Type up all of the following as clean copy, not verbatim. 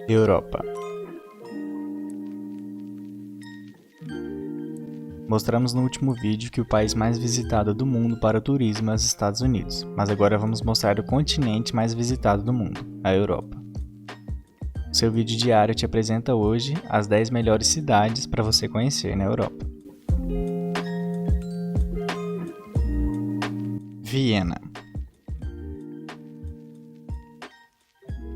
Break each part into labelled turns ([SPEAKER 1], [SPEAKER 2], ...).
[SPEAKER 1] Europa. Mostramos no último vídeo que o país mais visitado do mundo para o turismo é os Estados Unidos, mas agora vamos mostrar o continente mais visitado do mundo, a Europa. O seu vídeo diário te apresenta hoje as 10 melhores cidades para você conhecer na Europa. Viena.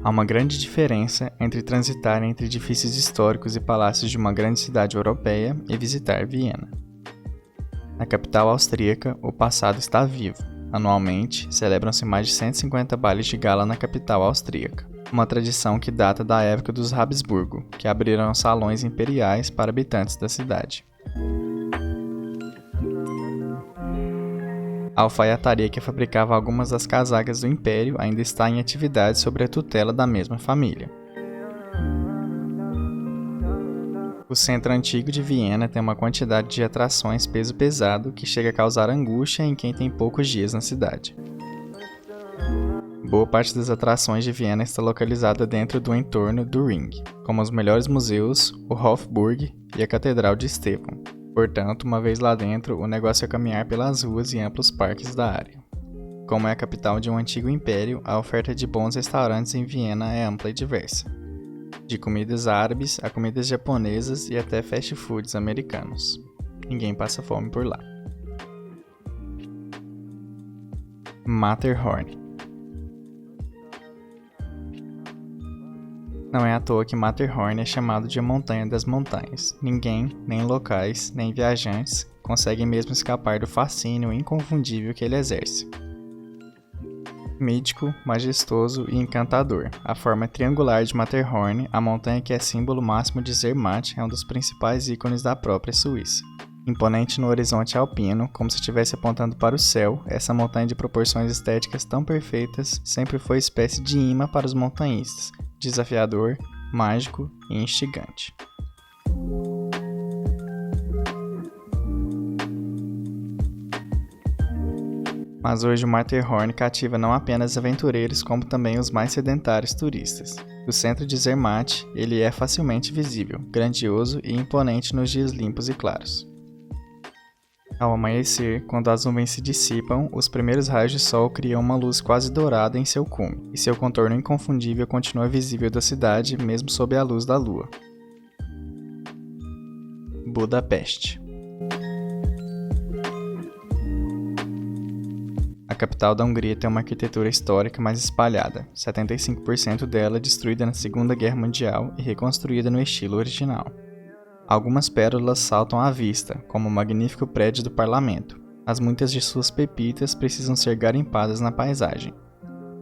[SPEAKER 1] Há uma grande diferença entre transitar entre edifícios históricos e palácios de uma grande cidade europeia e visitar Viena. Na capital austríaca, o passado está vivo. Anualmente, celebram-se mais de 150 bailes de gala na capital austríaca, uma tradição que data da época dos Habsburgo, que abriram salões imperiais para habitantes da cidade. A alfaiataria que fabricava algumas das casacas do Império ainda está em atividade sob a tutela da mesma família. O centro antigo de Viena tem uma quantidade de atrações peso pesado que chega a causar angústia em quem tem poucos dias na cidade. Boa parte das atrações de Viena está localizada dentro do entorno do Ring, como os melhores museus, o Hofburg e a Catedral de Estevão. Portanto, uma vez lá dentro, o negócio é caminhar pelas ruas e amplos parques da área. Como é a capital de um antigo império, a oferta de bons restaurantes em Viena é ampla e diversa. De comidas árabes a comidas japonesas e até fast foods americanos. Ninguém passa fome por lá. Matterhorn. Não é à toa que Matterhorn é chamado de a Montanha das Montanhas. Ninguém, nem locais, nem viajantes, conseguem mesmo escapar do fascínio inconfundível que ele exerce. Mítico, majestoso e encantador, a forma triangular de Matterhorn, a montanha que é símbolo máximo de Zermatt, é um dos principais ícones da própria Suíça. Imponente no horizonte alpino, como se estivesse apontando para o céu, essa montanha de proporções estéticas tão perfeitas sempre foi espécie de imã para os montanhistas, desafiador, mágico e instigante. Mas hoje o Matterhorn cativa não apenas aventureiros como também os mais sedentários turistas. Do centro de Zermatt, ele é facilmente visível, grandioso e imponente nos dias limpos e claros. Ao amanhecer, quando as nuvens se dissipam, os primeiros raios de sol criam uma luz quase dourada em seu cume, e seu contorno inconfundível continua visível da cidade mesmo sob a luz da lua. Budapeste. A capital da Hungria tem uma arquitetura histórica mais espalhada, 75% dela destruída na Segunda Guerra Mundial e reconstruída no estilo original. Algumas pérolas saltam à vista, como o magnífico prédio do parlamento, mas muitas de suas pepitas precisam ser garimpadas na paisagem.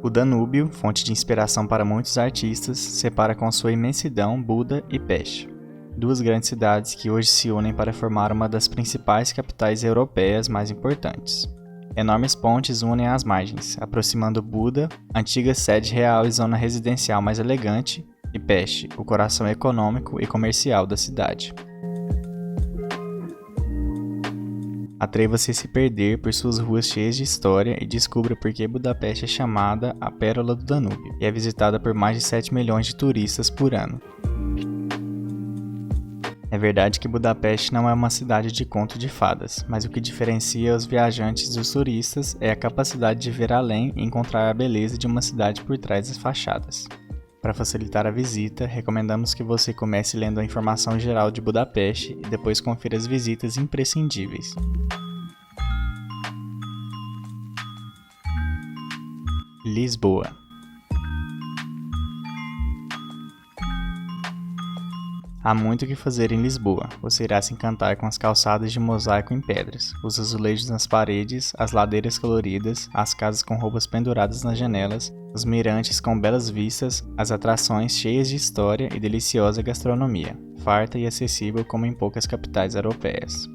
[SPEAKER 1] O Danúbio, fonte de inspiração para muitos artistas, separa com sua imensidão Buda e Pest, duas grandes cidades que hoje se unem para formar uma das principais capitais europeias mais importantes. Enormes pontes unem as margens, aproximando Buda, antiga sede real e zona residencial mais elegante, e Pest, o coração econômico e comercial da cidade. Atreva-se a se perder por suas ruas cheias de história e descubra por que Budapeste é chamada a Pérola do Danúbio e é visitada por mais de 7 milhões de turistas por ano. É verdade que Budapeste não é uma cidade de conto de fadas, mas o que diferencia os viajantes dos turistas é a capacidade de ver além e encontrar a beleza de uma cidade por trás das fachadas. Para facilitar a visita, recomendamos que você comece lendo a informação geral de Budapeste e depois confira as visitas imprescindíveis. Lisboa. Há muito o que fazer em Lisboa. Você irá se encantar com as calçadas de mosaico em pedras, os azulejos nas paredes, as ladeiras coloridas, as casas com roupas penduradas nas janelas, os mirantes com belas vistas, as atrações cheias de história e deliciosa gastronomia, farta e acessível como em poucas capitais europeias.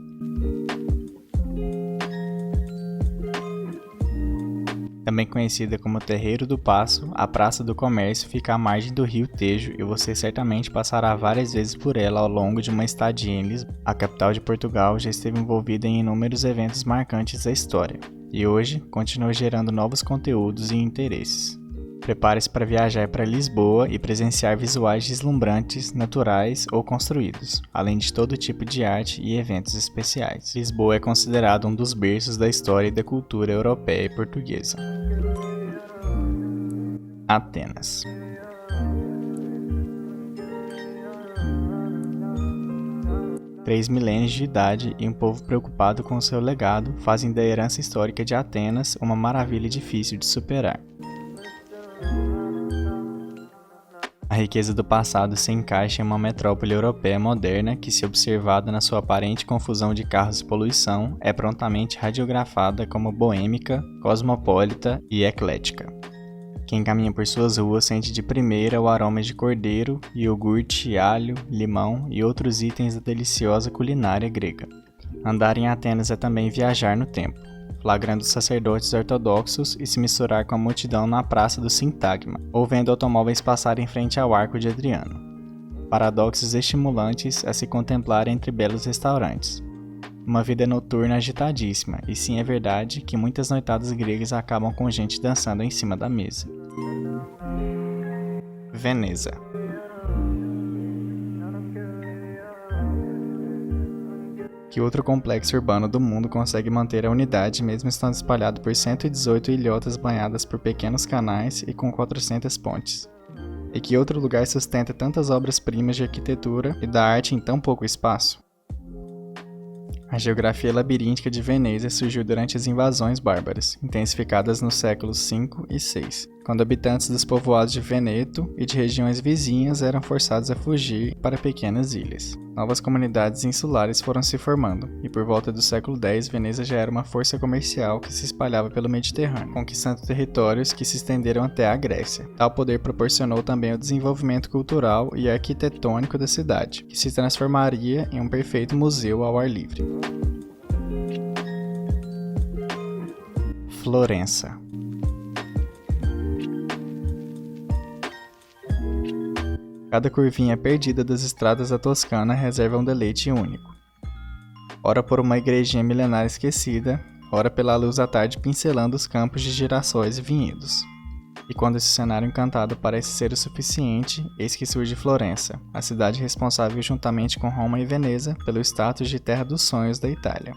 [SPEAKER 1] Também conhecida como Terreiro do Paço, a Praça do Comércio fica à margem do rio Tejo e você certamente passará várias vezes por ela ao longo de uma estadia em Lisboa. A capital de Portugal já esteve envolvida em inúmeros eventos marcantes da história, e hoje continua gerando novos conteúdos e interesses. Prepare-se para viajar para Lisboa e presenciar visuais deslumbrantes, naturais ou construídos, além de todo tipo de arte e eventos especiais. Lisboa é considerado um dos berços da história e da cultura europeia e portuguesa. Atenas. Três milênios de idade e um povo preocupado com seu legado fazem da herança histórica de Atenas uma maravilha difícil de superar. A riqueza do passado se encaixa em uma metrópole europeia moderna que, se observada na sua aparente confusão de carros e poluição, é prontamente radiografada como boêmica, cosmopolita e eclética. Quem caminha por suas ruas sente de primeira o aroma de cordeiro, iogurte, alho, limão e outros itens da deliciosa culinária grega. Andar em Atenas é também viajar no tempo, flagrando sacerdotes ortodoxos e se misturar com a multidão na praça do Sintagma, ou vendo automóveis passar em frente ao Arco de Adriano. Paradoxos estimulantes a se contemplar entre belos restaurantes. Uma vida noturna agitadíssima, e sim é verdade que muitas noitadas gregas acabam com gente dançando em cima da mesa. Veneza. Que outro complexo urbano do mundo consegue manter a unidade mesmo estando espalhado por 118 ilhotas banhadas por pequenos canais e com 400 pontes? E que outro lugar sustenta tantas obras-primas de arquitetura e da arte em tão pouco espaço? A geografia labiríntica de Veneza surgiu durante as invasões bárbaras, intensificadas nos séculos V e VI, quando habitantes dos povoados de Veneto e de regiões vizinhas eram forçados a fugir para pequenas ilhas. Novas comunidades insulares foram se formando, e por volta do século X, Veneza já era uma força comercial que se espalhava pelo Mediterrâneo, conquistando territórios que se estenderam até a Grécia. Tal poder proporcionou também o desenvolvimento cultural e arquitetônico da cidade, que se transformaria em um perfeito museu ao ar livre. Florença. Cada curvinha perdida das estradas da Toscana reserva um deleite único. Ora por uma igrejinha milenar esquecida, ora pela luz da tarde pincelando os campos de girassóis e vinhedos. E quando esse cenário encantado parece ser o suficiente, eis que surge Florença, a cidade responsável juntamente com Roma e Veneza pelo status de terra dos sonhos da Itália.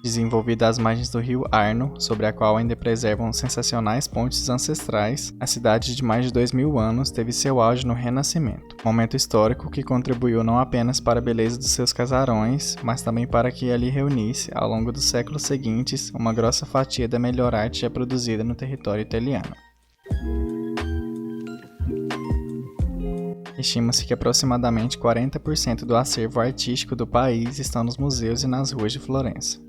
[SPEAKER 1] Desenvolvida às margens do rio Arno, sobre a qual ainda preservam sensacionais pontes ancestrais, a cidade de mais de 2000 anos teve seu auge no Renascimento, momento histórico que contribuiu não apenas para a beleza dos seus casarões, mas também para que ali reunisse, ao longo dos séculos seguintes, uma grossa fatia da melhor arte já produzida no território italiano. Estima-se que aproximadamente 40% do acervo artístico do país estão nos museus e nas ruas de Florença.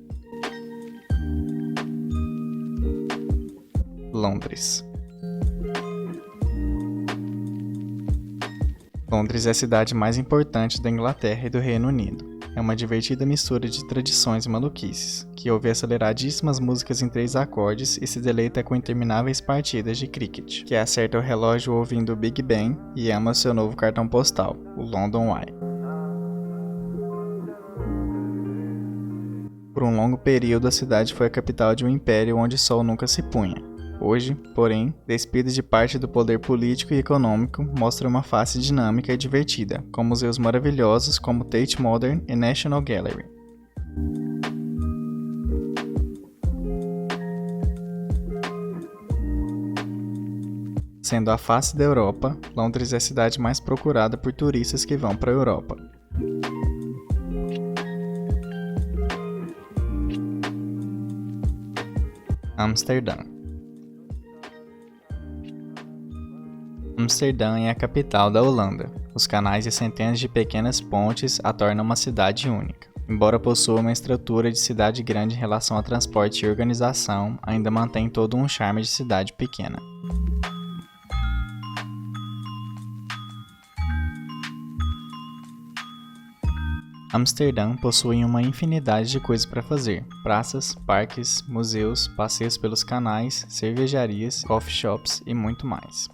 [SPEAKER 1] Londres. Londres é a cidade mais importante da Inglaterra e do Reino Unido. É uma divertida mistura de tradições e maluquices, que ouve aceleradíssimas músicas em 3 acordes e se deleita com intermináveis partidas de cricket, que acerta o relógio ouvindo o Big Ben e ama seu novo cartão postal, o London Eye. Por um longo período, a cidade foi a capital de um império onde o sol nunca se punha. Hoje, porém, despida de parte do poder político e econômico, mostra uma face dinâmica e divertida, com museus maravilhosos como Tate Modern e National Gallery. Sendo a face da Europa, Londres é a cidade mais procurada por turistas que vão para a Europa. Amsterdã. Amsterdã é a capital da Holanda. Os canais e centenas de pequenas pontes a tornam uma cidade única. Embora possua uma estrutura de cidade grande em relação a transporte e organização, ainda mantém todo um charme de cidade pequena. Amsterdã possui uma infinidade de coisas para fazer: praças, parques, museus, passeios pelos canais, cervejarias, coffee shops e muito mais.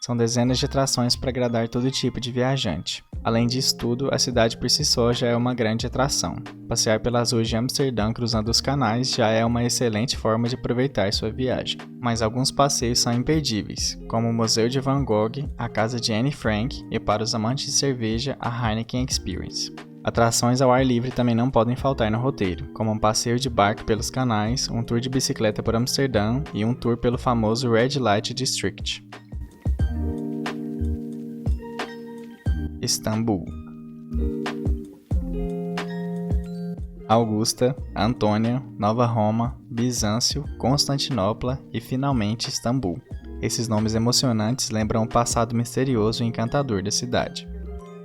[SPEAKER 1] São dezenas de atrações para agradar todo tipo de viajante. Além disso tudo, a cidade por si só já é uma grande atração. Passear pelas ruas de Amsterdã cruzando os canais já é uma excelente forma de aproveitar sua viagem. Mas alguns passeios são imperdíveis, como o Museu de Van Gogh, a casa de Anne Frank e, para os amantes de cerveja, a Heineken Experience. Atrações ao ar livre também não podem faltar no roteiro, como um passeio de barco pelos canais, um tour de bicicleta por Amsterdã e um tour pelo famoso Red Light District. Istambul. Augusta, Antônia, Nova Roma, Bizâncio, Constantinopla e finalmente Istambul. Esses nomes emocionantes lembram o passado misterioso e encantador da cidade.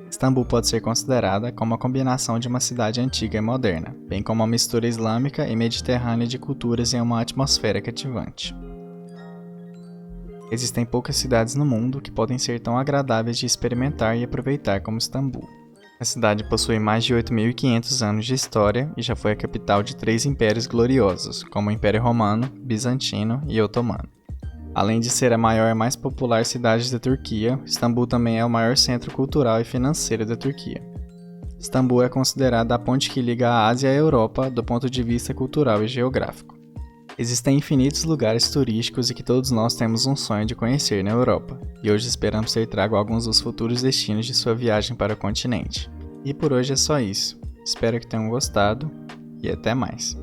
[SPEAKER 1] Istambul pode ser considerada como a combinação de uma cidade antiga e moderna, bem como uma mistura islâmica e mediterrânea de culturas em uma atmosfera cativante. Existem poucas cidades no mundo que podem ser tão agradáveis de experimentar e aproveitar como Istambul. A cidade possui mais de 8.500 anos de história e já foi a capital de 3 impérios gloriosos, como o Império Romano, Bizantino e Otomano. Além de ser a maior e mais popular cidade da Turquia, Istambul também é o maior centro cultural e financeiro da Turquia. Istambul é considerada a ponte que liga a Ásia à Europa do ponto de vista cultural e geográfico. Existem infinitos lugares turísticos e que todos nós temos um sonho de conhecer na Europa, e hoje esperamos ter trago alguns dos futuros destinos de sua viagem para o continente. E por hoje é só isso. Espero que tenham gostado e até mais.